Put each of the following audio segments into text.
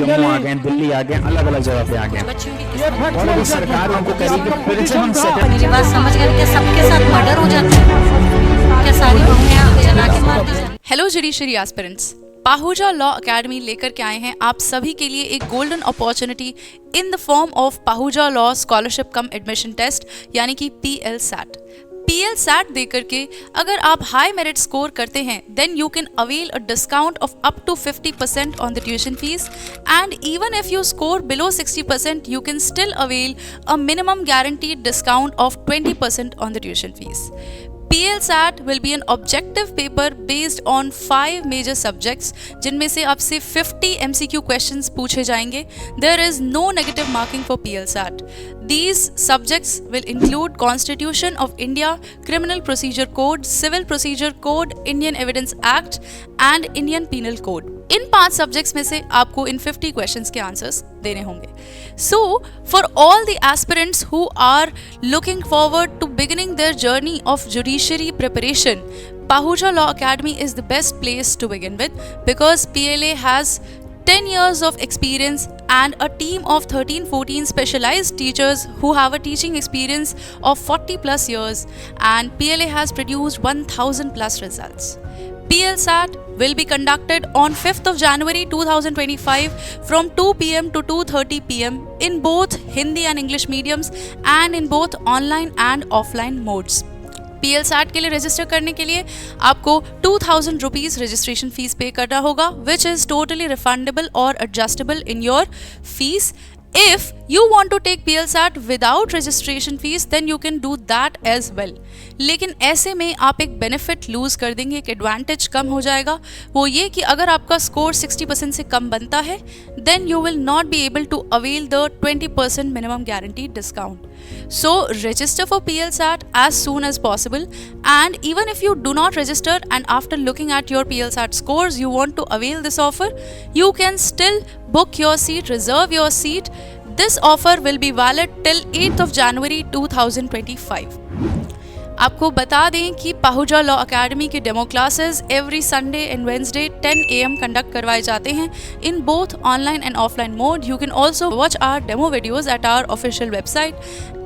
जम्मू आ गए, दिल्ली आ गए, अलग अलग जगह पे आ गए, और अभी सरकार उनको करेगी फिर से हम मेरी बात समझ गए क्या? सबके साथ मर्डर हो जाता है क्या? सारी बहुएं जला के मार दी जाती हैं? Hello judiciary aspirants, Pahuja law academy लेकर के आए हैं आप सभी के लिए एक golden opportunity in the form of Pahuja law scholarship cum admission test यानी कि PL-SAT। PL-SAT देकर के अगर आप हाई मेरिट स्कोर करते हैं then you can avail a discount of up to 50% on the tuition fees, and even if you score below 60% you can still avail a minimum guaranteed discount of 20% on the tuition fees. PL-SAT will be an objective paper based on 5 major subjects जिनमें से आपसे 50 MCQ questions पूछे जाएंगे. There is no negative marking for PL-SAT. These subjects will include Constitution of India, Criminal Procedure Code, Civil Procedure Code, Indian Evidence Act and Indian Penal Code. In 5 subjects में से आपको इन 50 questions के answers देने होंगे. So, for all the aspirants who are looking forward to beginning their journey of judiciary preparation, Pahuja Law Academy is the best place to begin with because PLA has 10 years of experience and a team of 13-14 specialized teachers who have a teaching experience of 40 plus years, and PLA has produced 1000 plus results. PL-SAT will be conducted on 5th of January 2025 from 2 p.m. to 2:30 p.m. in both Hindi and English mediums and in both online and offline modes. PL-SAT के लिए register करने के लिए आपको 2000 rupees registration fees पे करना होगा, which is totally refundable और adjustable in your fees. If you want to take PL-SAT without registration fees, then you can do that as well. लेकिन ऐसे में आप एक बेनिफिट लूज कर देंगे, एक एडवांटेज कम हो जाएगा. वो ये कि अगर आपका स्कोर 60% से कम बनता है then you will not be able to avail the 20% minimum guaranteed discount. So register for PL-SAT as soon as possible, and even if you do not register and after looking at your PL-SAT scores you want to avail this offer, you can still book your seat, reserve your seat. This offer will be valid till 8th of January 2025. आपको बता दें कि Pahuja law academy के demo classes every Sunday and Wednesday 10 AM conduct करवाए जाते हैं in both online and offline mode. You can also watch our demo videos at our official website.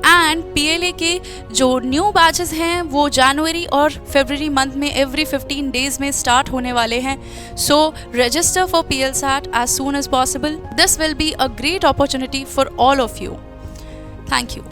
And PLA के जो न्यू बैचेस हैं वो जनवरी और फरवरी मंथ में एवरी 15 डेज में स्टार्ट होने वाले हैं. So register for PL-SAT as soon as possible. This will be a great opportunity for all of you. Thank you.